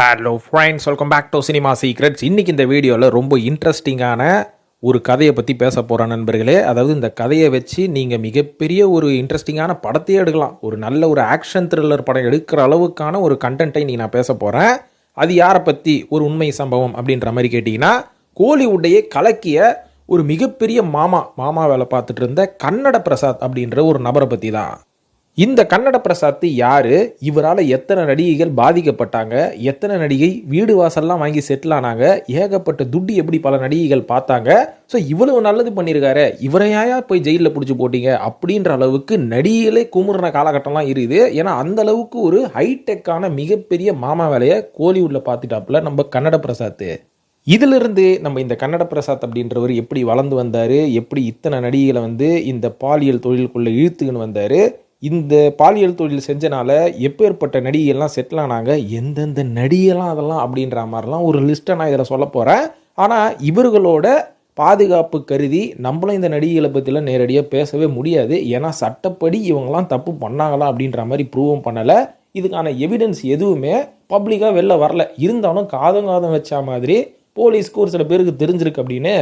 Hello friends, welcome back to cinema secrets. இன்றைக்கி இந்த வீடியோவில் ரொம்ப இன்ட்ரெஸ்டிங்கான ஒரு கதையை பற்றி பேச போகிறேன் நண்பர்களே. அதாவது இந்த கதையை வச்சு நீங்கள் மிகப்பெரிய ஒரு இன்ட்ரெஸ்டிங்கான படத்தையே எடுக்கலாம். ஒரு நல்ல ஒரு ஆக்ஷன் த்ரில்லர் படம் எடுக்கிற அளவுக்கான ஒரு கண்டென்ட்டை இன்றைக்கி நான் பேச போகிறேன். அது யாரை பற்றி ஒரு உண்மை சம்பவம் அப்படின்ற மாதிரி கேட்டிங்கன்னா, கோலிவுட்டையே கலக்கிய ஒரு மிகப்பெரிய மாமா வேலை பார்த்துட்டு இருந்த கன்னட பிரசாத் அப்படின்ற ஒரு நபரை பற்றி தான். இந்த கன்னட பிரசாத் யார், இவரால் எத்தனை நடிகைகள் பாதிக்கப்பட்டாங்க, எத்தனை நடிகை வீடு வாசல்லாம் வாங்கி செட்டில் ஆனாங்க, ஏகப்பட்ட துட்டு எப்படி பல நடிகைகள் பார்த்தாங்க, ஸோ இவ்வளவு நல்லது பண்ணியிருக்காரு, இவரையா போய் ஜெயிலில் பிடிச்சி போட்டீங்க அப்படின்ற அளவுக்கு நடிகைகளே குமுறின காலகட்டம்லாம் இருக்குது. ஏன்னா அந்த அளவுக்கு ஒரு ஹைடெக்கான மிகப்பெரிய மாமா வேலையை கோலிவுட்டில் பார்த்துட்டாப்புல நம்ம கன்னட பிரசாத். இதிலிருந்து நம்ம இந்த கன்னட பிரசாத் அப்படின்றவர் எப்படி வளர்ந்து வந்தார், எப்படி இத்தனை நடிகைகளை இந்த பாலியல் தொழிலுக்குள்ளே இழுத்துக்கின்னு வந்தார், இந்த பாலியல் தொழில் செஞ்சனால எப்பேற்பட்ட நடிகைகள்லாம் செட்டில் ஆனாங்க, எந்தெந்த நடிகைலாம் அதெல்லாம் அப்படின்ற மாதிரிலாம் ஒரு லிஸ்ட்டை நான் இதில் சொல்ல போகிறேன். ஆனால் இவர்களோட பாதுகாப்பு கருதி நம்மளும் இந்த நடிகைகளை பற்றிலாம் நேரடியாக பேசவே முடியாது. ஏன்னா சட்டப்படி இவங்கெல்லாம் தப்பு பண்ணாங்களா அப்படின்ற மாதிரி ப்ரூவும் பண்ணலை. இதுக்கான எவிடன்ஸ் எதுவுமே பப்ளிக்காக வெளில வரல. இருந்தாலும் காதம் வச்ச மாதிரி போலீஸ்க்கு ஒரு சில பேருக்கு தெரிஞ்சிருக்கு அப்படின்னு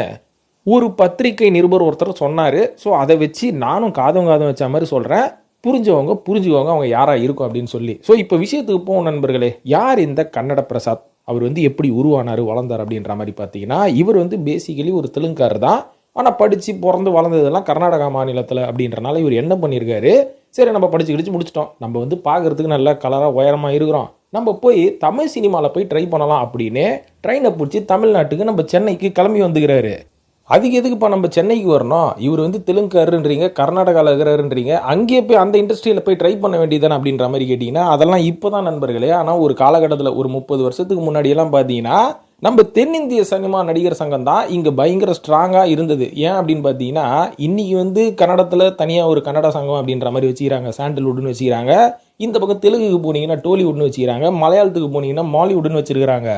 ஒரு பத்திரிகை நிருபர் ஒருத்தர் சொன்னார். ஸோ அதை வச்சு நானும் காதம் வச்ச மாதிரி சொல்கிறேன். புரிஞ்சுக்கோங்க அவங்க யாராக இருக்கும் அப்படின்னு சொல்லி. ஸோ இப்போ விஷயத்துக்கு போகும் நண்பர்களே. யார் இந்த கன்னட பிரசாத், அவர் எப்படி உருவானார் வளர்ந்தார் அப்படின்ற மாதிரி பார்த்தீங்கன்னா, இவர் பேசிக்கலி ஒரு தெலுங்காரர் தான். ஆனால் படித்து பிறந்து வளர்ந்ததெல்லாம் கர்நாடகா மாநிலத்தில் அப்படின்றனால இவர் என்ன பண்ணியிருக்காரு, சரி நம்ம படித்து கிடிச்சு முடிச்சிட்டோம், நம்ம பார்க்குறதுக்கு நல்லா கலராக உயரமாக இருக்கிறோம், நம்ம போய் தமிழ் சினிமாவில் போய் ட்ரை பண்ணலாம் அப்படின்னு ட்ரெயினை பிடிச்சி தமிழ்நாட்டுக்கு நம்ம சென்னைக்கு கிளம்பி வந்துக்கிறாரு. அதுக்கு எதுக்குப்பா நம்ம சென்னைக்கு வரணும், இவர் தெலுங்காருன்றீங்க, கர்நாடகாவில் இருக்கிறாருன்றீங்க, அங்கேயே போய் அந்த இண்டஸ்ட்ரியில் போய் ட்ரை பண்ண வேண்டியதானே அப்படின்ற மாதிரி கேட்டிங்கன்னா, அதெல்லாம் இப்போ தான் நண்பர்களே. ஆனால் ஒரு காலகட்டத்தில் ஒரு 30 வருஷத்துக்கு முன்னாடியெல்லாம் பார்த்தீங்கன்னா நம்ம தென்னிந்திய சினிமா நடிகர் சங்கம் தான் இங்கே பயங்கர ஸ்ட்ராங்காக இருந்தது. ஏன் அப்படின்னு பார்த்தீங்கன்னா, இன்றைக்கி கன்னடத்தில் தனியாக ஒரு கன்னட சங்கம் அப்படின்ற மாதிரி வச்சுக்கிறாங்க, சாண்டல்வுட்னு வச்சுக்கிறாங்க. இந்த பக்கம் தெலுங்குக்கு போனீங்கன்னா டோலிவுட்னு வச்சுக்கிறாங்க, மலையாளத்துக்கு போனீங்கன்னா மாலிவுட்னு வச்சுருக்கிறாங்க.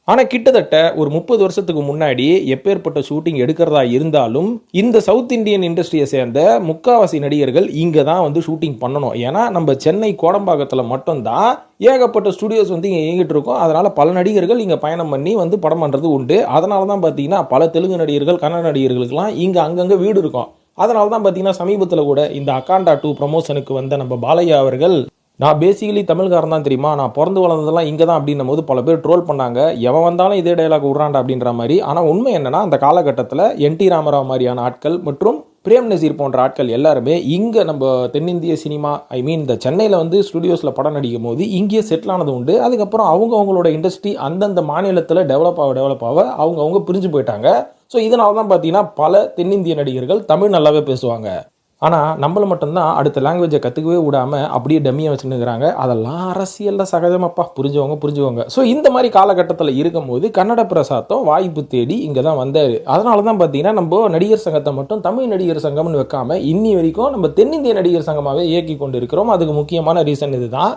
ஆனால் கிட்டத்தட்ட ஒரு 30 வருஷத்துக்கு முன்னாடி எப்பேற்பட்ட ஷூட்டிங் எடுக்கிறதா இருந்தாலும் இந்த சவுத் இந்தியன் இண்டஸ்ட்ரியை சேர்ந்த முக்காவாசி நடிகர்கள் இங்கே தான் ஷூட்டிங் பண்ணணும். ஏன்னா நம்ம சென்னை கோடம்பாக்கத்தில் மட்டும்தான் ஏகப்பட்ட ஸ்டுடியோஸ் இங்கே இயங்கிட்டு இருக்கோம். அதனால் பல நடிகர்கள் இங்கே பயணம் பண்ணி படம் பண்ணுறது உண்டு. அதனால தான் பார்த்தீங்கன்னா பல தெலுங்கு நடிகர்கள் கன்னட நடிகர்களுக்கெல்லாம் இங்கே அங்கங்கே வீடு இருக்கும். அதனால தான் பார்த்தீங்கன்னா சமீபத்தில் கூட இந்த அகாண்டா 2 ப்ரமோஷனுக்கு வந்த நம்ம பாலையா அவர்கள், நான் பேசிக்கலி தமிழ்காரன் தான் தெரியுமா, நான் பிறந்து வளர்ந்ததெல்லாம் இங்கே தான் அப்படின்னும் போது பல பேர் ட்ரோல் பண்ணாங்க, எவன் வந்தாலும் இதே டைலாக் விட்றாண்டா அப்படின்ற மாதிரி. ஆனால் உண்மை என்னன்னா, அந்த காலகட்டத்தில் என்டி ராமராவ் மாதிரியான ஆட்கள் மற்றும் பிரேம் நசீர் போன்ற ஆட்கள் எல்லாருமே இங்கே நம்ம தென்னிந்திய சினிமா இந்த சென்னையில் ஸ்டுடியோஸில் படம் நடிக்கும் போது இங்கேயே செட்டில் ஆனது உண்டு. அதுக்கப்புறம் அவங்களோட இண்டஸ்ட்ரி அந்தந்த மாநிலத்தில் டெவலப் ஆக அவங்க பிரிஞ்சு போயிட்டாங்க. ஸோ இதனால தான் பார்த்தீங்கன்னா பல தென்னிந்திய நடிகர்கள் தமிழ் நல்லாவே பேசுவாங்க. ஆனால் நம்மளை மட்டும்தான் அடுத்த லாங்குவேஜை கற்றுக்கவே விடாமல் அப்படியே டம்மியாக வச்சுருக்கிறாங்க. அதெல்லாம் அரசியலில் சகஜமாப்பா, புரிஞ்சுக்கோங்க. ஸோ இந்த மாதிரி காலகட்டத்தில் இருக்கும்போது கன்னட பிரசாத்தும் வாய்ப்பு தேடி இங்கே தான் வந்தார். அதனால தான் பார்த்தீங்கன்னா நம்ம நடிகர் சங்கத்தை மட்டும் தமிழ் நடிகர் சங்கம்னு வைக்காம இன்னி வரைக்கும் நம்ம தென்னிந்திய நடிகர் சங்கமாகவே இயக்கி கொண்டு இருக்கிறோம். அதுக்கு முக்கியமான ரீசன் இதுதான்.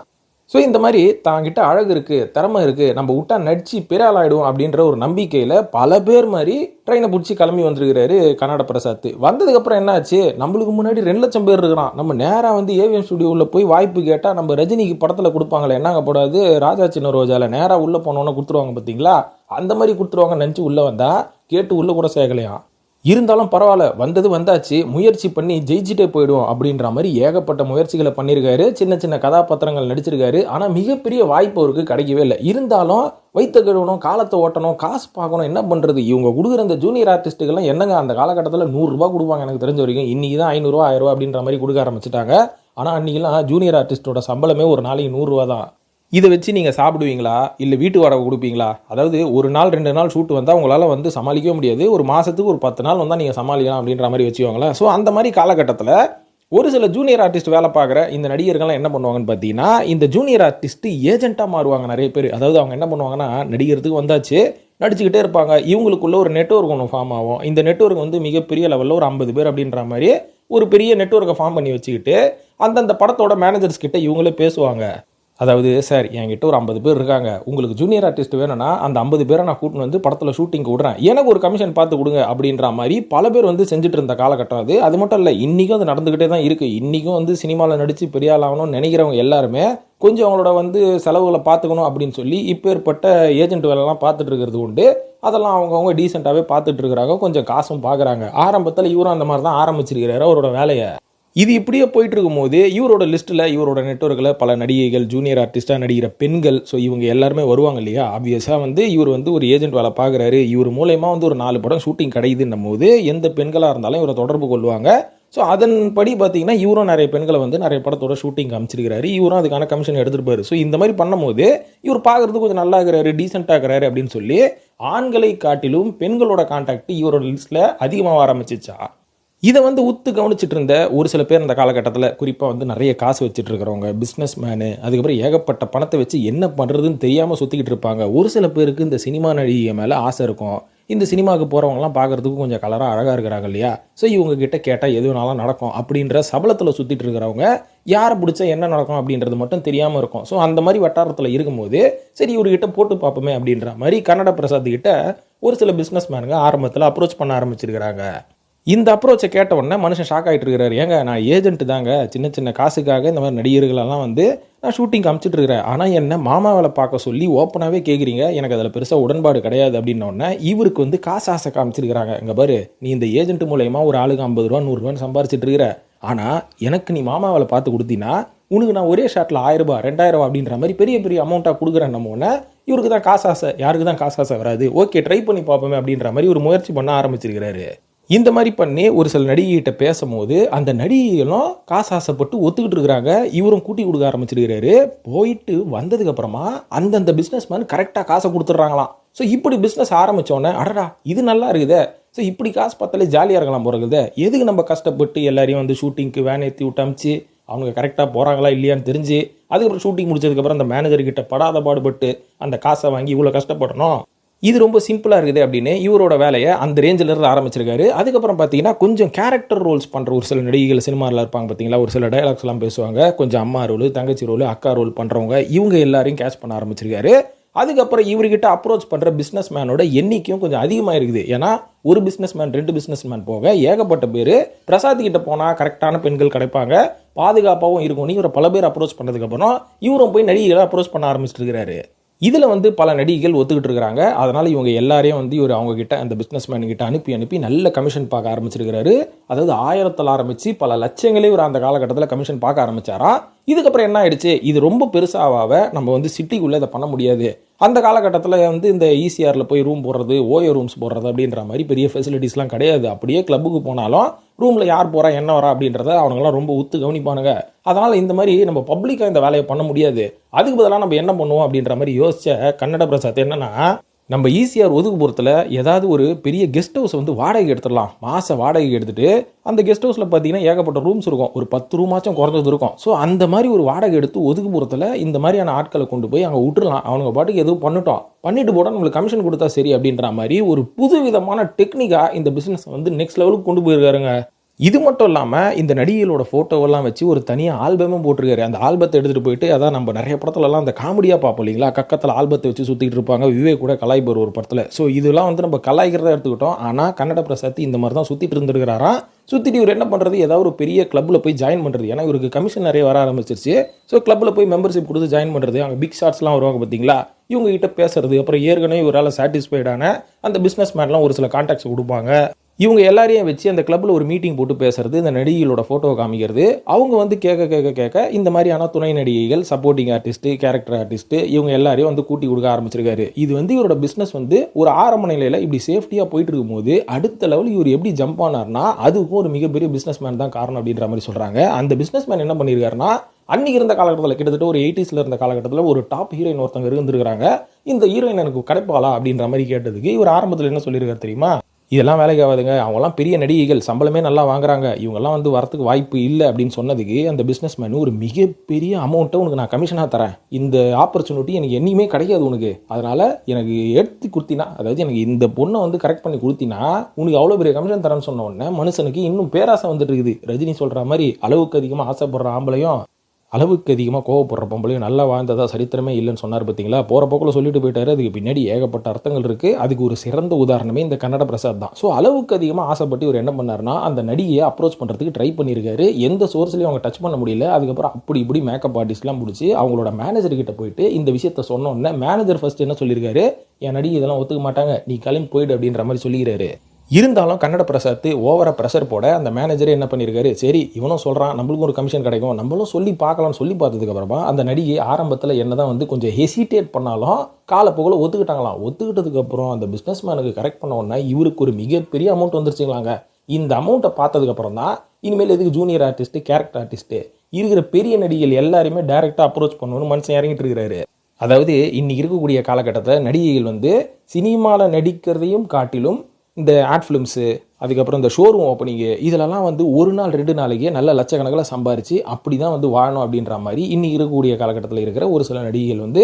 ஸோ இந்த மாதிரி தாங்கிட்ட அழகு இருக்குது, திறமை இருக்குது, நம்ம விட்டா நடிச்சு பெரிய ஆகிடுவோம் அப்படின்ற ஒரு நம்பிக்கையில் பல பேர் மாதிரி ட்ரெயினை பிடிச்சி கிளம்பி வந்துருக்கிறாரு கன்னட பிரசாத். வந்ததுக்கப்புறம் என்ன ஆச்சு, நம்மளுக்கு முன்னாடி 2 லட்சம் பேர் இருக்கிறான். நம்ம நேராக ஏவிஎம் ஸ்டுடியோவில் போய் வாய்ப்பு கேட்டால் நம்ம ரஜினிக்கு படத்தில் கொடுப்பாங்களே என்னங்க போடாது, ராஜா சின்ன ரோஜாவில் நேராக உள்ளே போனோன்னு கொடுத்துருவாங்க பார்த்தீங்களா, அந்த மாதிரி கொடுத்துருவாங்கன்னு நினச்சி உள்ளே வந்தால் கேட்டு உள்ளே கூட சேர்க்கலையாம். இருந்தாலும் பரவாயில்ல, வந்தாச்சு, முயற்சி பண்ணி ஜெயிச்சுட்டே போயிடுவோம் அப்படின்ற மாதிரி ஏகப்பட்ட முயற்சிகளை பண்ணியிருக்காரு. சின்ன கதாபாத்திரங்கள் நடிச்சிருக்காரு. ஆனால் மிகப்பெரிய வாய்ப்பு அவருக்கு கிடைக்கவே இல்லை. இருந்தாலும் வைத்த கழுவணும், காலத்தை ஓட்டணும், காசு பார்க்கணும், என்ன பண்ணுறது, இவங்க கொடுக்குற இந்த ஜூனியர் ஆர்டிஸ்ட்டுக்கெல்லாம் என்னங்க அந்த காலகட்டத்தில் 100 ரூபா கொடுப்பாங்க எனக்கு தெரிஞ்ச வரைக்கும். இன்றைக்கி தான் 500 ரூபா 1000 ரூபா அப்படின்ற மாதிரி கொடுக்க ஆரம்பிச்சிட்டாங்க. ஆனால் அன்றைக்கெல்லாம் ஜூனியர் ஆர்டிஸ்டோட சம்பளமே ஒரு நாளைக்கு 100 ரூபா தான். இதை வச்சு நீங்கள் சாப்பிடுவீங்களா, இல்லை வீட்டு வாடகை கொடுப்பீங்களா? அதாவது ஒரு நாள் 2 நாள் ஷூட் வந்தால் உங்களால் சமாளிக்கவே முடியாது. ஒரு மாதத்துக்கு ஒரு 10 நாள் வந்தால் நீங்கள் சமாளிக்கலாம் அப்படின்ற மாதிரி வச்சுக்கோங்களேன். ஸோ அந்த மாதிரி காலகட்டத்தில் ஒரு சில ஜூனியர் ஆர்டிஸ்ட் வேலை பார்க்குற இந்த நடிகர்கள்லாம் என்ன பண்ணுவாங்கன்னு பார்த்தீங்கன்னா, இந்த ஜூனியர் ஆர்டிஸ்ட்டு ஏஜென்ட்டாக மாறுவாங்க நிறைய பேர். அதாவது அவங்க என்ன பண்ணுவாங்கன்னா, நடிகருக்கு வந்தாச்சு நடிச்சுக்கிட்டே இருப்பாங்க. இவங்களுக்குள்ள ஒரு நெட்வொர்க் ஒன்று ஃபார்ம் ஆகும். இந்த நெட்வொர்க் மிகப்பெரிய லெவலில் ஒரு 50 பேர் அப்படின்ற மாதிரி ஒரு பெரிய நெட்வொர்க்கை ஃபார்ம் பண்ணி வச்சுக்கிட்டு அந்தந்த படத்தோட மேனேஜர்ஸ் கிட்ட இவங்களே பேசுவாங்க. அதாவது சார் என்கிட்ட ஒரு 50 பேர் இருக்காங்க, உங்களுக்கு ஜூனியர் ஆர்டிஸ்ட் வேணும்னா அந்த 50 பேரை நான் கூட்டின்னு வந்து படத்தில் ஷூட்டிங் விடுறேன், எனக்கு ஒரு கமிஷன் பார்த்து கொடுங்க அப்படின்ற மாதிரி பல பேர் வந்து செஞ்சுட்டு இருந்த காலகட்டம் அது. அது மட்டும் இல்லை, இன்றைக்கும் அது நடந்துக்கிட்டே தான் இருக்குது. இன்றைக்கும் வந்து சினிமாவில் நடித்து பெரிய ஆள் ஆகணும்னு நினைக்கிறவங்க எல்லாருமே கொஞ்சம் அவங்களோட வந்து செலவுகளை பார்த்துக்கணும் அப்படின்னு சொல்லி இப்போ ஏற்பட்ட ஏஜென்ட் வேலைலாம் பார்த்துட்டு இருக்கிறது உண்டு. அதெல்லாம் அவங்கவுங்க டீசெண்டாகவே பார்த்துட்டு இருக்கிறாங்க, கொஞ்சம் காசும் பார்க்குறாங்க. ஆரம்பத்தில் இவரும் அந்த மாதிரி தான் ஆரம்பிச்சிருக்கிறாரு அவரோட வேலையை. இது இப்படியே போயிட்டு இருக்கும்போது இவரோட லிஸ்ட்டில் இவரோட நெட்வொர்க்கில் பல நடிகைகள், ஜூனியர் ஆர்டிஸ்ட்டாக நடிகிற பெண்கள், ஸோ இவங்க எல்லாருமே வருவாங்க இல்லையா. ஆப்வியஸாக வந்து இவர் வந்து ஒரு ஏஜென்ட் வேலை பார்க்குறாரு, இவர் மூலயமா வந்து ஒரு 4 படம் ஷூட்டிங் கிடைக்குதுன்னும் போது எந்த பெண்களாக இருந்தாலும் இவரை தொடர்பு கொள்வாங்க. ஸோ அதன்படி பார்த்தீங்கன்னா இவரும் நிறைய பெண்களை வந்து நிறைய படத்தோட ஷூட்டிங் அமைச்சிருக்கிறாரு, இவரும் அதுக்கான கமிஷன் எடுத்துருப்பாரு. ஸோ இந்த மாதிரி பண்ணும்போது இவர் பார்க்குறது கொஞ்சம் நல்லா இருக்கிறாரு, டீசெண்டாக இருக்கிறாரு அப்படின்னு சொல்லி ஆண்களை காட்டிலும் பெண்களோட கான்டாக்ட் இவரோட லிஸ்ட்டில் அதிகமாக ஆரம்பிச்சிச்சா. இதை வந்து உத்து கவனிச்சிட்டு இருந்த ஒரு சில பேர் இந்த காலகட்டத்தில், குறிப்பாக வந்து நிறைய காசு வச்சுட்டு இருக்கிறவங்க, பிஸ்னஸ் மேனு, அதுக்கப்புறம் ஏகப்பட்ட பணத்தை வச்சு என்ன பண்ணுறதுன்னு தெரியாமல் சுற்றிக்கிட்டு இருப்பாங்க. ஒரு சில பேருக்கு இந்த சினிமா நடிகை மேலே ஆசை இருக்கும். இந்த சினிமாவுக்கு போகிறவங்களாம் பார்க்குறதுக்கு கொஞ்சம் கலராக அழகாக இருக்கிறாங்க இல்லையா. ஸோ இவங்க கிட்ட கேட்டால் எதுனாலும் நடக்கும் அப்படின்ற சபலத்தில் சுற்றிட்டு இருக்கிறவங்க, யாரை பிடிச்சா என்ன நடக்கும் அப்படின்றது மட்டும் தெரியாமல் இருக்கும். ஸோ அந்த மாதிரி வட்டாரத்தில் இருக்கும்போது சரி இவர்கிட்ட போட்டு பார்ப்போமே அப்படின்ற மாதிரி கன்னட பிரசாத் கிட்ட ஒரு சில பிஸ்னஸ் மேனுங்க ஆரம்பத்தில் அப்ரோச் பண்ண ஆரம்பிச்சிருக்கிறாங்க. இந்த அப்ரோச்சை கேட்ட உடனே மனுஷன் ஷாக் ஆகிட்டு இருக்கிறாரு. ஏங்க நான் ஏஜென்ட் தாங்க, சின்ன சின்ன காசுக்காக இந்த மாதிரி நடிகர்களெல்லாம் வந்து நான் ஷூட்டிங் காமிச்சிட்டு இருக்கிறேன், ஆனால் என்ன மாமா வேலை பார்க்க சொல்லி ஓப்பனாகவே கேட்குறீங்க, எனக்கு அதில் பெருசாக உடன்பாடு கிடையாது அப்படின்னோடனே இவருக்கு வந்து காசு ஆசை காமிச்சிருக்கிறாங்க. இங்கே பாரு, நீ இந்த ஏஜென்ட் மூலயமா ஒரு ஆளுக்கு 50 ரூபா 100 ரூபான்னு சம்பாரிச்சிட்டு இருக்கிற, ஆனால் எனக்கு நீ மாமா வேலை பார்த்து கொடுத்தீங்கன்னா உனக்கு நான் ஒரே ஷாட்டில் 1000 ரூபா 2000 ரூபா அப்படின்ற மாதிரி பெரிய பெரிய அமௌண்ட்டாக கொடுக்குறேன். நம்ம இவருக்கு தான் காசு ஆசை, யாருக்கு தான் காசு ஆசை வராது, ஓகே ட்ரை பண்ணி பார்ப்போமே அப்படின்ற மாதிரி ஒரு முயற்சி பண்ண ஆரம்பிச்சிருக்கிறாரு. இந்த மாதிரி பண்ணி ஒரு சில நடிகைகிட்ட பேசும்போது அந்த நடிகைகளும் காசு ஆசைப்பட்டு ஒத்துக்கிட்டு இருக்கிறாங்க. இவரும் கூட்டி கொடுக்க ஆரம்பிச்சிருக்கிறாரு. போயிட்டு வந்ததுக்கு அப்புறமா அந்தந்த பிஸ்னஸ் மேன் கரெக்டாக காசை கொடுத்துட்றாங்களாம். ஸோ இப்படி பிஸ்னஸ் ஆரம்பித்தோடனே அடடா இது நல்லா இருக்குதே, ஸோ இப்படி காசு பார்த்தாலே ஜாலியாக இருக்கலாம் போகிறது, எதுக்கு நம்ம கஷ்டப்பட்டு எல்லாரையும் வந்து ஷூட்டிங்க்கு வேன் ஏற்றி விட்டு அமிச்சு அவங்க கரெக்டாக போகிறாங்களா இல்லையான்னு தெரிஞ்சு அதுக்கப்புறம் ஷூட்டிங் முடிச்சதுக்கப்புறம் அந்த மேனேஜர்கிட்ட படாத பாடுபட்டு அந்த காசை வாங்கி இவ்வளோ கஷ்டப்படணும், இது ரொம்ப சிம்பிளாக இருக்குது அப்படின்னு இவரோட வேலையை அந்த ரேஞ்சில் இருந்து ஆரம்பிச்சிருக்காரு. அதுக்கப்புறம் பார்த்தீங்கன்னா கொஞ்சம் கேரக்டர் ரோல்ஸ் பண்ணுற ஒரு சில நடிகைகள் சினிமாவில் இருப்பாங்க பார்த்தீங்களா, ஒரு சில டைலாக்ஸ்லாம் பேசுவாங்க, கொஞ்சம் அம்மா ரோல், தங்கச்சி ரோல், அக்கா ரோல் பண்ணுறவங்க, இவங்க எல்லாரையும் கேட்ச் பண்ண ஆரம்பிச்சிருக்காரு. அதுக்கப்புறம் இவர்கிட்ட அப்ரோச் பண்ணுற பிஸ்னஸ் மேனோட எண்ணிக்கையும் கொஞ்சம் அதிகமாக இருக்குது. ஏன்னா ஒரு பிஸ்னஸ் மேன் 2 பிஸ்னஸ் மேன் போக ஏகப்பட்ட பேர். பிரசாத் கிட்ட போனால் கரெக்டான பெண்கள் கிடைப்பாங்க, பாதுகாப்பாகவும் இருக்கும். இவரை பல பேர் அப்ரோச் பண்ணதுக்கப்புறம் இவரும் போய் நடிகைகளை அப்ரோச் பண்ண ஆரம்பிச்சிட்டு இருக்கிறாரு. இதில் வந்து பல நடிகைகள் ஒத்துக்கிட்டு இருக்கிறாங்க. அதனால் இவங்க எல்லாரையும் வந்து இவர் அவங்கக்கிட்ட அந்த பிஸ்னஸ் மேனுக்கிட்ட அனுப்பி நல்ல கமிஷன் பார்க்க ஆரம்பிச்சிருக்கிறாரு. அதாவது 1000 ஆரம்பித்து பல லட்சங்களே இவர் அந்த காலகட்டத்தில் கமிஷன் பார்க்க ஆரம்பித்தாராம். இதுக்கப்புறம் என்ன ஆயிடுச்சு, இது ரொம்ப பெருசாக நம்ம வந்து சிட்டிக்குள்ளே இதை பண்ண முடியாது. அந்த காலகட்டத்தில் வந்து இந்த ஈசிஆரில் போய் ரூம் போடுறது, ஓயோ ரூம்ஸ் போடுறது அப்படின்ற மாதிரி பெரிய ஃபெசிலிட்டிஸ்லாம் கிடையாது. அப்படியே கிளப்புக்கு போனாலும் ரூமில் யார் போகிறா என்ன வரா அப்படின்றத அவனுங்களாம் ரொம்ப உத்து கவனிப்பானுங்க. அதனால் இந்த மாதிரி நம்ம பப்ளிக்காக இந்த வேலையை பண்ண முடியாது, அதுக்கு பதிலாக நம்ம என்ன பண்ணுவோம் அப்படின்ற மாதிரி யோசிச்ச கன்னட பிரசாத் என்னன்னா, நம்ம ஈசிஆர் ஒதுக்குப்புறத்தில் ஏதாவது ஒரு பெரிய கெஸ்ட் ஹவுஸ் வந்து வாடகை எடுத்துடலாம். மாத வாடகை எடுத்துகிட்டு அந்த கெஸ்ட் ஹவுஸில் பார்த்தீங்கன்னா ஏகப்பட்ட ரூம்ஸ் இருக்கும், ஒரு 10 ரூமாச்சும் குறைஞ்சது இருக்கும். ஸோ அந்த மாதிரி ஒரு வாடகை எடுத்து ஒதுக்குப்புறத்தில் இந்த மாதிரியான ஆட்களை கொண்டு போய் அங்கே விட்டுறலாம். அவனுங்க பாட்டுக்கு எதுவும் பண்ணிட்டு போட்டால் நம்மளுக்கு கமிஷன் கொடுத்தா சரி அப்படின்ற மாதிரி ஒரு புது விதமான டெக்னிக்காக இந்த பிஸ்னஸ் வந்து நெக்ஸ்ட் லெவலுக்கு கொண்டு போயிருக்காருங்க. இது மட்டும் இல்லாமல் இந்த நடிகைகளோட ஃபோட்டோவெல்லாம் வச்சு ஒரு தனியாக ஆல்பமும் போட்டிருக்காரு. அந்த ஆல்பத்தை எடுத்துகிட்டு போயிட்டு, அதான் நம்ம நிறைய படத்துலலாம் அந்த காமெடியாக பார்ப்போம் இல்லைங்களா, கக்கத்தில் ஆல்பத்தை வச்சு சுற்றிட்டு இருப்பாங்க, விவேக் கூட கலாய்ப்பார் ஒரு படத்தில். ஸோ இதெல்லாம் வந்து நம்ம கலாய்க்கிறதா எடுத்துக்கிட்டோம். ஆனால் கன்னட பிரசாத் இந்த மாதிரி தான் சுற்றிட்டு இருந்துருக்கிறாராம். சுற்றிட்டு இவர் என்ன பண்ணுறது, ஏதாவது ஒரு பெரிய கிளப்பில் போய் ஜாயின் பண்ணுறது. ஏன்னா இவருக்கு கமிஷன் நிறைய வர ஆரம்பிச்சிருச்சு. ஸோ கிளப்பில் போய் மெம்பர்ஷிப் கொடுத்து ஜாயின் பண்ணுறது, அங்கே பிக் ஷாட்ஸ்லாம் வருவாங்க பார்த்தீங்களா, இவங்க கிட்ட பேசுறது. அப்புறம் ஏற்கனவே இவரால் சாட்டிஸ்ஃபைடான அந்த பிஸ்னஸ் மேன்லாம் ஒரு சில கான்டாக்ட்ஸ் கொடுப்பாங்க. இவங்க எல்லாரையும் வச்சு அந்த கிளப்பில் ஒரு மீட்டிங் போட்டு பேசுறது, இந்த நடிகைகளோட ஃபோட்டோவை காமிக்கிறது. அவங்க வந்து கேட்க இந்த மாதிரியான துணை நடிகைகள், சப்போர்ட்டிங் ஆர்டிஸ்ட்டு, கேரக்டர் ஆர்டிஸ்ட்டு, இவங்க எல்லாரையும் வந்து கூட்டி கொடுக்க ஆரம்பிச்சிருக்காரு. இது வந்து இவரோட பிஸ்னஸ் வந்து ஒரு ஆரம்ப நிலையில் இப்படி சேஃப்டியாக போயிட்டு இருக்கும்போது அடுத்த லெவல் இவர் எப்படி ஜம்ப் ஆனார்னா அதுக்கும் ஒரு மிகப்பெரிய பிஸ்னஸ் மேன் தான் காரணம் அப்படின்ற மாதிரி சொல்கிறாங்க. அந்த பிஸ்னஸ் மேன் என்ன பண்ணியிருக்காருன்னா, அன்னைக்கு இருந்த காலகட்டத்தில் கிட்டத்தட்ட ஒரு 80s இருந்த காலகட்டத்தில் ஒரு டாப் ஹீரோயின் ஒருத்தங்க இருந்திருக்கிறாங்க. இந்த ஹீரோயின் எனக்கு கிடைப்பாளா அப்படின்ற மாதிரி கேட்டதுக்கு இவர் ஆரம்பத்தில் என்ன சொல்லியிருக்காரு தெரியுமா, இதெல்லாம் வேலைக்கு ஆகாதுங்க, அவங்களாம் பெரிய நடிகைகள், சம்பளமே நல்லா வாங்குறாங்க, இவங்கெல்லாம் வந்து வரத்துக்கு வாய்ப்பு இல்லை அப்படின்னு சொன்னதுக்கு அந்த பிஸ்னஸ் மேன் ஒரு மிகப்பெரிய அமௌண்ட்டை உனக்கு நான் கமிஷனாக தரேன், இந்த ஆப்பர்ச்சுனிட்டி எனக்கு என்னையுமே கிடைக்காது உனக்கு, அதனால் எனக்கு எடுத்து கொடுத்தினா, அதாவது எனக்கு இந்த பொண்ணை வந்து கரெக்ட் பண்ணி கொடுத்தினா உனக்கு அவ்வளோ பெரிய கமிஷன் தரேன்னு சொன்ன உடனே மனுஷனுக்கு இன்னும் பேராசை வந்துட்டு இருக்குது. ரஜினி சொல்கிற மாதிரி அளவுக்கு அதிகமாக ஆசைப்படுற ஆம்பளையும் அளவுக்கு அதிகமாக கோவப்படுற பொம்பளையும் நல்லா வாழ்ந்ததா சரித்திரமே இல்லைன்னு சொன்னார் பார்த்தீங்களா. போகிற போக்கில் சொல்லிட்டு போயிட்டாரு. அதுக்கு பின்னாடி ஏகப்பட்ட அர்த்தங்கள் இருக்குது. அதுக்கு ஒரு சிறந்த உதாரணமே இந்த கன்னட பிரசாத் தான். ஸோ அளவுக்கு அதிகமாக ஆசைப்பட்டு இவர் என்ன பண்ணார்னா அந்த நடிகையை அப்ரோச் பண்ணுறதுக்கு ட்ரை பண்ணியிருக்காரு. எந்த சோர்ஸ்லையும் அவங்க டச் பண்ண முடியல. அதுக்கப்புறம் அப்படி இப்படி மேக்கப் ஆர்டிஸ்ட்லாம் பிடிச்சி அவங்களோட மேனேஜர் கிட்ட போயிட்டு இந்த விஷயத்த சொன்னோன்னே மேனேஜர் ஃபர்ஸ்ட் என்ன சொல்லியிருக்காரு, என் நடிகை இதெல்லாம் ஒத்துக்க மாட்டாங்க, நீ கிளம்பி போயிடு அப்படின்ற மாதிரி சொல்லிக்கிறாரு. இருந்தாலும் கன்னட பிரசாத் ஓவரா ப்ரெஷர் போட அந்த மேனேஜரே என்ன பண்ணியிருக்காரு, சரி இவனும் சொல்கிறான் நம்மளுக்கும் ஒரு கமிஷன் கிடைக்கும், நம்மளும் சொல்லி பார்க்கலாம்னு சொல்லி பார்த்ததுக்கப்புறமா அந்த நடிகை ஆரம்பத்தில் என்ன தான் வந்து கொஞ்சம் ஹெசிடேட் பண்ணாலும் காலப்போக்கில் ஒத்துக்கிட்டாங்களாம். ஒத்துக்கிட்டதுக்கப்புறம் அந்த பிஸ்னஸ் மேனுக்கு கரெக்ட் பண்ண உடனே இவருக்கு ஒரு மிகப்பெரிய அமௌண்ட் வந்துருச்சுங்களாங்க. இந்த அமௌண்ட்டை பார்த்ததுக்கப்புறம் தான் இனிமேல் எதுக்கு ஜூனியர் ஆர்டிஸ்ட்டு கேரக்டர் ஆர்டிஸ்ட்டு இருக்கிற பெரிய நடிகைகள் எல்லாருமே டேரெக்டாக அப்ரோச் பண்ணணும்னு மனுஷன் இறங்கிட்டு இருக்கிறாரு. அதாவது இன்னைக்கு இருக்கக்கூடிய காலகட்டத்தில் நடிகைகள் வந்து சினிமாவில் நடிக்கிறதையும் காட்டிலும் இந்த ஆட் ஃபிலிம்ஸு அதுக்கப்புறம் இந்த ஷோரூம் ஓப்பனிங்கு இதிலெல்லாம் வந்து ஒரு நாள் 2 நாளைக்கே நல்ல லட்சக்கணக்கில் சம்பாரித்து அப்படி தான் வந்து வாழணும் அப்படின்ற மாதிரி இன்றைக்கி இருக்கக்கூடிய காலகட்டத்தில் இருக்கிற ஒரு சில நடிகைகள் வந்து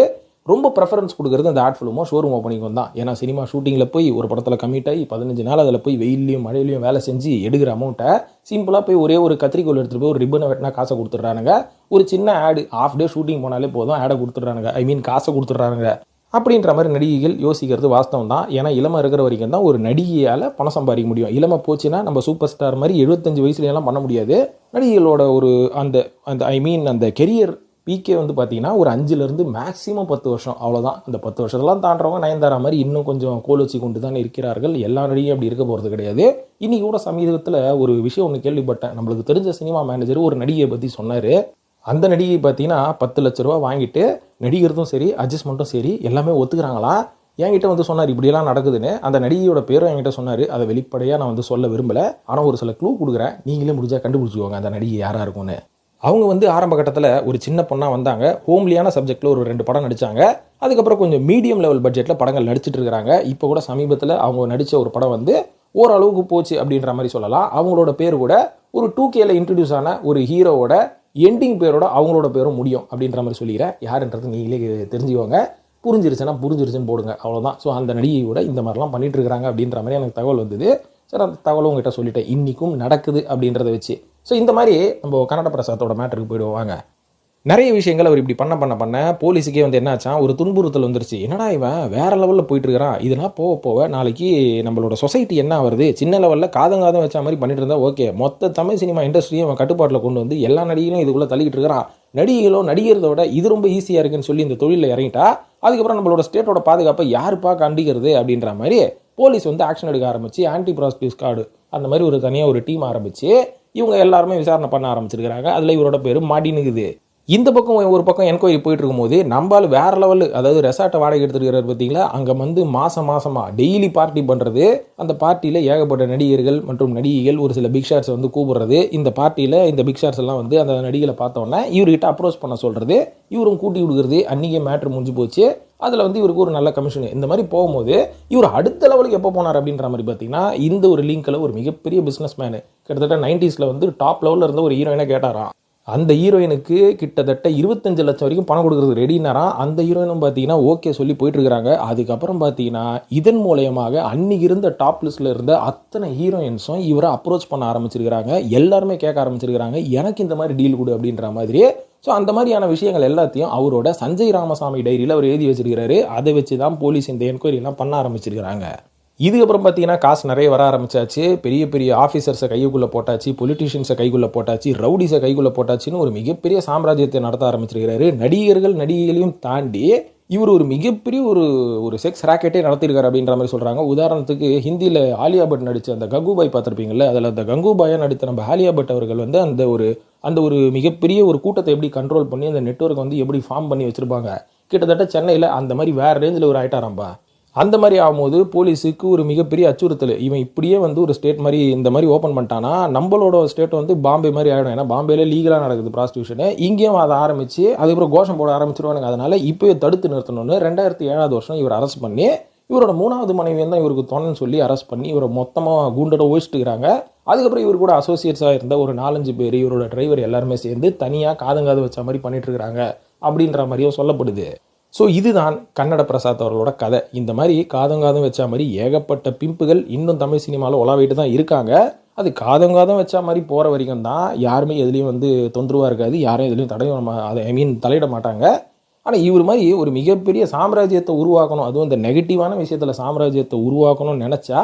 ரொம்ப ப்ரெஃபரன்ஸ் கொடுக்குறது அந்த ஆட் ஃபிலிமோ ஷோரூம் ஓப்பனிங் தான். ஏன்னா சினிமா ஷூட்டிங்கில் போய் ஒரு படத்தில் கமிட் ஆகி 15 நாள் அதில் போய் வெயிலையும் மழையிலையும் வேலை செஞ்சு எடுக்கிற அமௌண்ட்டை சிம்பிளாக போய் ஒரே ஒரு கத்திரிக்கோல் எடுத்துகிட்டு போய் ஒரு ரிப்பனை வெட்டினா காசை கொடுத்துட்றானுங்க. ஒரு சின்ன ஆடு ஆஃப் டே ஷூட்டிங் போனாலே போதும் ஆடை கொடுத்துட்றானுங்க, காசை கொடுத்துட்றானுங்க. அப்படின்ற மாதிரி நடிகைகள் யோசிக்கிறது வாஸ்தவம் தான். ஏன்னா இளமை இருக்கிற வரைக்கும் தான் ஒரு நடிகையால் பணம் சம்பாதிக்க முடியும். இளமை போச்சுன்னா நம்ம சூப்பர் ஸ்டார் மாதிரி 75 வயசுலையெல்லாம் பண்ண முடியாது. நடிகைகளோட ஒரு அந்த அந்த அந்த கெரியர் பீக்கே வந்து பார்த்தீங்கன்னா ஒரு 5லேருந்து மேக்ஸிமம் 10 வருஷம் அவ்வளோதான். அந்த 10 வருஷத்தெல்லாம் தாண்டவங்க நயன்தாரா மாதிரி இன்னும் கொஞ்சம் கோல் வச்சு கொண்டு தான் இருக்கிறார்கள். எல்லா நடிகையும் அப்படி இருக்க போகிறது கிடையாது. இன்றைக்கி கூட சமீபத்தில் ஒரு விஷயம் ஒன்று கேள்விப்பட்டேன். நம்மளுக்கு தெரிஞ்ச சினிமா மேனேஜர் ஒரு நடிகையை பற்றி சொன்னார். அந்த நடிகை பார்த்தீங்கன்னா 10 லட்ச ரூபா வாங்கிட்டு நடிகர்தும் சரி அட்ஜஸ்ட்மெண்ட்டும் சரி எல்லாமே ஒத்துக்கிறாங்களா. என்கிட்ட வந்து சொன்னார் இப்படியெல்லாம் நடக்குதுன்னு. அந்த நடிகையோட பேரும் என்கிட்ட சொன்னார். அதை வெளிப்படையாக நான் வந்து சொல்ல விரும்பலை. ஆனால் ஒரு சில க்ளூ கொடுக்குறேன், நீங்களே முடிஞ்சால் கண்டுபிடிச்சிக்கோங்க அந்த நடிகை யாராக இருக்கும்னு. அவங்க வந்து ஆரம்ப கட்டத்தில் ஒரு சின்ன பொண்ணாக வந்தாங்க. ஹோம்லியான சப்ஜெக்டில் ஒரு 2 படம் நடித்தாங்க. அதுக்கப்புறம் கொஞ்சம் மீடியம் லெவல் பட்ஜெட்டில் படங்கள் நடிச்சிட்டு இருக்கிறாங்க. இப்போ கூட சமீபத்தில் அவங்க நடித்த ஒரு படம் வந்து ஓரளவுக்கு போச்சு அப்படின்ற மாதிரி சொல்லலாம். அவங்களோட பேர் கூட ஒரு 2Kல இன்ட்ரடியூஸ் ஆன ஒரு ஹீரோவோட எண்டிங் பேரோட அவங்களோட பேரும் முடியும் அப்படின்ற மாதிரி சொல்லிக்கிறேன். யாருன்றது நீங்களே தெரிஞ்சுக்கோங்க. புரிஞ்சிருச்சுன்னு போடுங்க, அவ்வளோதான். ஸோ அந்த நடிகையோட இந்த மாதிரிலாம் பண்ணிட்டு இருக்கிறாங்க அப்படின்ற மாதிரி எனக்கு தகவல் வந்தது. சார் அந்த தகவலும் உங்ககிட்ட சொல்லிட்டேன். இன்றைக்கும் நடக்குது அப்படின்றத வச்சு. ஸோ இந்த மாதிரி நம்ம கன்னட பிரசாத்தோட மேட்டருக்கு போயிடுவாங்க. நிறைய விஷயங்கள் அவர் இப்படி பண்ண போலீஸுக்கே வந்து என்னாச்சான், ஒரு துன்புறுத்தல் வந்துருச்சு. என்னடா இவன் வேற லெவலில் போயிட்டு இருக்கிறான், இதெல்லாம் போக நாளைக்கு நம்மளோட சொசைட்டி என்ன வருது, சின்ன லெவலில் காதம் வச்ச மாதிரி பண்ணிட்டு இருந்தா ஓகே, மொத்த தமிழ் சினிமா இண்டஸ்ட்ரியும் அவன் கட்டுப்பாட்டில் கொண்டு வந்து எல்லா நடிகைகளும் இதுக்குள்ளே தள்ளிக்கிட்டு இருக்கிறான். நடிகைகளோ நடிகிறதோட இது ரொம்ப ஈஸியாக இருக்குன்னு சொல்லி இந்த தொழிலில் இறங்கிட்டா அதுக்கப்புறம் நம்மளோட ஸ்டேட்டோட பாதுகாப்பை யாருப்பா கண்டிக்கிறது அப்படின்ற மாதிரி போலீஸ் வந்து ஆக்ஷன் எடுக்க ஆரம்பிச்சு ஆன்டி ப்ராஸ்டியூஸ் ஸ்குவாட் அந்த மாதிரி ஒரு தனியாக ஒரு டீம் ஆரம்பிச்சு இவங்க எல்லாருமே விசாரணை பண்ண ஆரம்பிச்சிருக்கிறாங்க. அதில் இவரோட பேர் மாட்டினுக்குது. இந்த பக்கம் ஒரு பக்கம் என்கொயரி போயிட்டு இருக்கும்போது நம்மளால் வேற லெவலு, அதாவது ரெசார்ட்டை வாடகை எடுத்துருக்கிறார் பார்த்தீங்களா, அங்கே வந்து மாசமா டெய்லி பார்ட்டி பண்ணுறது. அந்த பார்ட்டியில் ஏகப்பட்ட நடிகர்கள் மற்றும் நடிகைகள் ஒரு சில பிக் ஷாட்ஸை வந்து கூப்பிடுறது. இந்த பார்ட்டியில் இந்த பிக் ஷாட்ஸ் எல்லாம் வந்து அந்த நடிகளை பார்த்தோன்னே இவர்கிட்ட அப்ரோச் பண்ண சொல்கிறது, இவரும் கூட்டி கொடுக்குறது. அன்றைக்கே மேட்ரு முடிஞ்சு போச்சு. அதில் வந்து இவருக்கு ஒரு நல்ல கமிஷன். இந்த மாதிரி போகும்போது இவர் அடுத்த லெவலுக்கு எப்போ போனார் அப்படின்ற மாதிரி பார்த்தீங்கன்னா இந்த ஒரு லிங்கில் ஒரு மிகப்பெரிய பிஸ்னஸ் மேனு கிட்டத்தட்ட 90ஸ்ல வந்து டாப் லெவலில் இருந்த ஒரு ஹீரோயினை கேட்டாராம். அந்த ஹீரோயினுக்கு கிட்டத்தட்ட 25 லட்சம் வரைக்கும் பணம் கொடுக்குறது ரெடினாராம். அந்த ஹீரோயினும் பார்த்தீங்கன்னா ஓகே சொல்லி போயிட்டு இருக்கிறாங்க. அதுக்கப்புறம் பார்த்தீங்கன்னா இதன் மூலயமாக அன்னைக்கு இருந்த டாப் லிஸ்ட்டில் இருந்த அத்தனை ஹீரோயின்ஸும் இவரை அப்ரோச் பண்ண ஆரம்பிச்சிருக்கிறாங்க. எல்லாருமே கேட்க ஆரம்பிச்சிருக்கிறாங்க, எனக்கு இந்த மாதிரி டீல் கொடு அப்படின்ற மாதிரி. ஸோ அந்த மாதிரியான விஷயங்கள் எல்லாத்தையும் அவரோட சஞ்சய் ராமசாமி டைரியில் அவர் எழுதி வச்சிருக்கிறாரு. அதை வச்சு தான் போலீஸ் இந்த என்கொயரிலாம் பண்ண ஆரம்பிச்சிருக்கிறாங்க. இதுக்கப்புறம் பார்த்தீங்கன்னா காசு நிறைய வர ஆரம்பிச்சாச்சு. பெரிய பெரிய ஆஃபீஸர்ஸை கைக்குள்ளே போட்டாச்சு, பொலிட்டீஷியன்ஸை கைக்குள்ளே போட்டாச்சு, ரவுடிஸை கைக்குள்ளே போட்டாச்சுன்னு ஒரு மிகப்பெரிய சாம்ராஜ்யத்தை நடத்த ஆரம்பிச்சிருக்கிறாரு. நடிகர்களையும் தாண்டி இவர் ஒரு மிகப்பெரிய ஒரு செக்ஸ் ராக்கெட்டே நடத்திருக்காரு அப்படின்ற மாதிரி சொல்கிறாங்க. உதாரணத்துக்கு ஹிந்தியில் ஆலியா பட் நடித்த அந்த கங்குபாய் பார்த்துருப்பீங்கள்ல, அதில் அந்த கங்குபாயாக நடித்த நம்ம ஆலியா பட் அவர்கள் வந்து அந்த ஒரு மிகப்பெரிய ஒரு கூட்டத்தை எப்படி கண்ட்ரோல் பண்ணி அந்த நெட்வொர்க் வந்து எப்படி ஃபார்ம் பண்ணி வச்சுருப்பாங்க. கிட்டத்தட்ட சென்னையில் அந்த மாதிரி வேறு ரேஞ்சில் ஒரு ஆயிட்டாராம்பா. அந்த மாதிரி ஆகும்போது போலீஸுக்கு ஒரு மிகப்பெரிய அச்சுறுத்தல். இவன் இப்படியே வந்து ஒரு ஸ்டேட் மாதிரி இந்த மாதிரி ஓப்பன் பண்ணிட்டானா நம்மளோட ஸ்டேட் வந்து பாம்பே மாதிரி ஆகிடும். ஏன்னா பாம்பேல லீகலாக நடக்குது ப்ராஸ்டியூஷனு. இங்கேயும் அதை ஆரம்பித்து அதுக்கப்புறம் கோஷம் போட ஆரம்பிச்சிருவானுங்க. அதனால் இப்போயே தடுத்து நிறுத்தணும்னு 2007 வருஷம் இவர் அரெஸ்ட் பண்ணி இவரோட 3வது மனைவியும் தான் இவருக்கு தோணுன்னு சொல்லி அரெஸ்ட் பண்ணி இவரை மொத்தமாக கூண்டோட ஒழிச்சிட்டுக்கிறாங்க. அதுக்கப்புறம் இவர் கூட அசோசியேட்ஸாக இருந்த ஒரு 4-5 பேர் இவரோட டிரைவர் எல்லாருமே சேர்ந்து தனியாக காதங்காது வச்ச மாதிரி பண்ணிட்டு இருக்கிறாங்க அப்படின்ற மாதிரியும் சொல்லப்படுது. ஸோ இதுதான் கன்னட பிரசாத் அவர்களோட கதை. இந்த மாதிரி காதங்காதம் வச்ச மாதிரி ஏகப்பட்ட பிம்புகள் இன்னும் தமிழ் சினிமாவில் உலாவிட்டு தான் இருக்காங்க. அது காதம் வச்சா மாதிரி போகிற வரைக்கும் தான் யாருமே எதுலேயும் வந்து தொந்தரவாக இருக்காது, யாரும் எதுலேயும் தலையிட மாட்டாங்க. ஆனால் இவர் மாதிரி ஒரு மிகப்பெரிய சாம்ராஜ்யத்தை உருவாக்கணும், அதுவும் இந்த நெகட்டிவான விஷயத்தில் சாம்ராஜ்யத்தை உருவாக்கணும்னு நினச்சா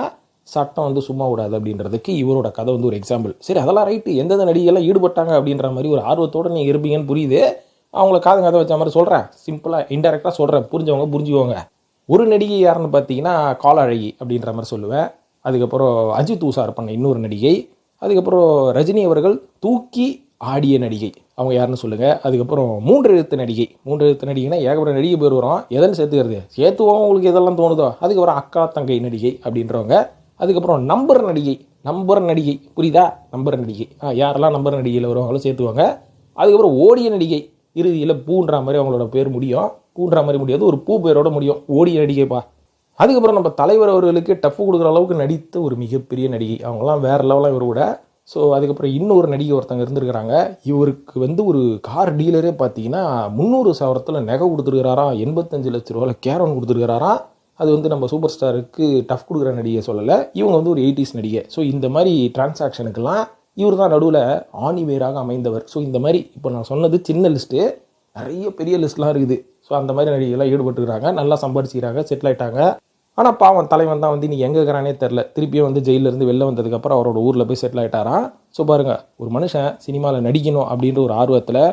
சட்டம் வந்து சும்மா விடாது அப்படின்றதுக்கு இவரோட கதை வந்து ஒரு எக்ஸாம்பிள். சரி, அதெல்லாம் ரைட்டு, எந்தெந்த நடிகைலாம் ஈடுபட்டாங்க அப்படின்ற மாதிரி ஒரு ஆர்வத்தோடு நீங்கள் இருப்பீங்கன்னு புரியுது. அவங்கள கதை வச்ச மாதிரி சொல்கிறேன், சிம்பிளாக இன்டெரக்டாக சொல்கிறேன், புரிஞ்சவங்க புரிஞ்சுக்கோங்க. ஒரு நடிகை யாருன்னு பார்த்தீங்கன்னா காலழகி அப்படின்ற மாதிரி சொல்லுவேன். அதுக்கப்புறம் அஜித் உசார் பண்ண இன்னொரு நடிகை. அதுக்கப்புறம் ரஜினி அவர்கள் தூக்கி ஆடிய நடிகை, அவங்க யாருன்னு சொல்லுங்கள். அதுக்கப்புறம் 3 எழுத்து நடிகைனா ஏகப்பட்ட நடிகை பேர் வரும், எதன்னு சேர்த்துவோம் உங்களுக்கு எதெல்லாம் தோணுதோ. அதுக்கப்புறம் அக்கா தங்கை நடிகை அப்படின்றவங்க. அதுக்கப்புறம் நம்பர் நடிகை புரியுதா, நம்பர் நடிகை யாரெல்லாம் நம்பர் நடிகையில் வருவாங்களோ சேர்த்துவாங்க. அதுக்கப்புறம் ஓடிய நடிகை, இறுதியில் பூன்ற மாதிரி அவங்களோட பேர் முடியும், பூன்ற மாதிரி முடியாது, ஒரு பூ பேரோட முடியும், ஓடிய நடிகைப்பா. அதுக்கப்புறம் நம்ம தலைவர் அவர்களுக்கு டஃப் கொடுக்குற அளவுக்கு நடித்த ஒரு மிகப்பெரிய நடிகை, அவங்களாம் வேறு லெவலாக இவர் கூட. ஸோ அதுக்கப்புறம் இன்னொரு நடிகை ஒருத்தங்க இருந்திருக்கிறாங்க. இவருக்கு வந்து ஒரு கார் டீலரே பார்த்தீங்கன்னா 300,000 நகை கொடுத்துருக்கிறாராம், 85 லட்ச ரூபாயில் கேரன் கொடுத்துருக்கிறாராம். அது வந்து நம்ம சூப்பர் ஸ்டாருக்கு டஃப் கொடுக்குற நடிகை சொல்லலை, இவங்க வந்து ஒரு 80s நடிகை. ஸோ இந்த மாதிரி டிரான்சாக்ஷனுக்கெல்லாம் இவர் தான் நடுவில் ஆணிவேராக அமைந்தவர். ஸோ இந்த மாதிரி இப்போ நான் சொன்னது சின்ன லிஸ்ட்டு, நிறைய பெரிய லிஸ்ட்லாம் இருக்குது. ஸோ அந்த மாதிரி நடிகைகள்லாம் ஈடுபட்டுருக்காங்க, நல்லா சம்பாதிச்சிக்கிறாங்க, செட்டில் ஆகிட்டாங்க. ஆனால் பாவம் தலைவன் தான் வந்து இன்றைக்கி எங்கே இருக்கிறானே தெரில, திருப்பியும் வந்து ஜெயிலிருந்து வெளில வந்ததுக்கப்புறம் அவரோட ஊரில் போய் செட்டில் ஆகிட்டாராம். ஸோ பாருங்கள், ஒரு மனுஷன் சினிமாவில் நடிக்கணும் அப்படின்ற ஒரு ஆர்வத்தில்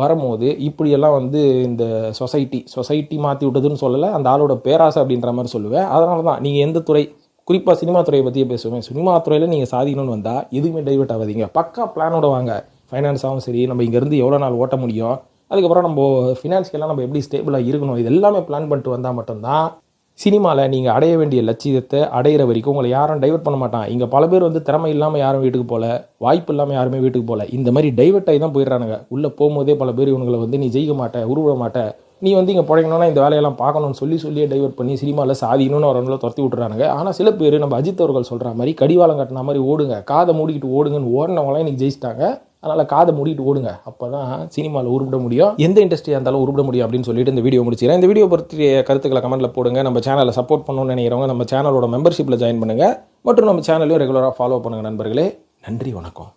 வரும்போது இப்படியெல்லாம் வந்து இந்த சொசைட்டி மாற்றி விட்டதுன்னு சொல்லலை, அந்த ஆளோட பேராசை அப்படின்ற மாதிரி சொல்லுவேன். அதனால தான் நீங்கள் எந்த துறை, குறிப்பாக சினிமா துறையை பற்றியே பேசுவேன். சினிமா துறையில் நீங்கள் சாதிக்கணும்னு வந்தால் எதுவுமே டைவெர்ட் ஆகாதீங்க, பக்கா பிளானோட வாங்க. ஃபைனான்ஸாகவும் சரி, நம்ம இங்கேருந்து எவ்வளோ நாள் ஓட்ட முடியும், அதுக்கப்புறம் நம்ம ஃபினான்ஷியலாக நம்ம எப்படி ஸ்டேபிளாக இருக்கணும், இது எல்லாமே பிளான் பண்ணிட்டு வந்தால் மட்டும்தான் சினிமாவில் நீங்கள் அடைய வேண்டிய லட்சியத்தை அடையிற வரைக்கும் உங்களை யாரும் டைவெர்ட் பண்ண மாட்டான். இங்கே பல பேர் வந்து திறமை இல்லாமல் யாரும் வீட்டுக்கு போகல, வாய்ப்பு இல்லாமல் யாருமே வீட்டுக்கு போகல, இந்த மாதிரி டைவெர்ட் ஆகி தான் போயிடுறானுங்க. உள்ளே போகும்போதே பல பேர் இவங்களை வந்து நீ ஜெயிக்க மாட்டேன், உருவிட மாட்டேன், நீ வந்து இங்கே பிழைக்கணும்னா இந்த வேலையெல்லாம் பார்க்கணும்னு சொல்லியே டைவெர்ட் பண்ணி சினிமாவில் சாதிக்கணும்னு அவங்களை துரத்தி விட்டுறானுங்க. ஆனால் சில பேர் நம்ம அஜித் அவர்கள் சொல்கிற மாதிரி கடிவாளம் கட்டின மாதிரி ஓடுங்க, காதை மூடிக்கிட்டு ஓடுங்கன்னு ஓடினவங்களாம் இன்றைக்கி ஜெயிச்சிட்டாங்க. அதனால் காதை மூடிட்டு ஓடுங்க, அப்போ தான் சினிமாவில் உருப்பிட முடியும், எந்த இண்டஸ்ட்ரியாக இருந்தாலும் உருப்பிட முடியும் அப்படின்னு சொல்லிட்டு இந்த வீடியோ முடிச்சிக்கிறேன். இந்த வீடியோ பற்றிய கருத்துக்களை கமெண்ட்டில் போடுங்க. நம்ம சேனலை சப்போர்ட் பண்ணணும்னு நினைக்கிறவங்க நம்ம சேனலோட மெம்பர்ஷிப்பில் ஜாயின் பண்ணுங்கள், மற்றும் நம்ம சேனலையும் ரெகுலராக ஃபாலோ பண்ணுங்கள் நண்பர்களே. நன்றி, வணக்கம்.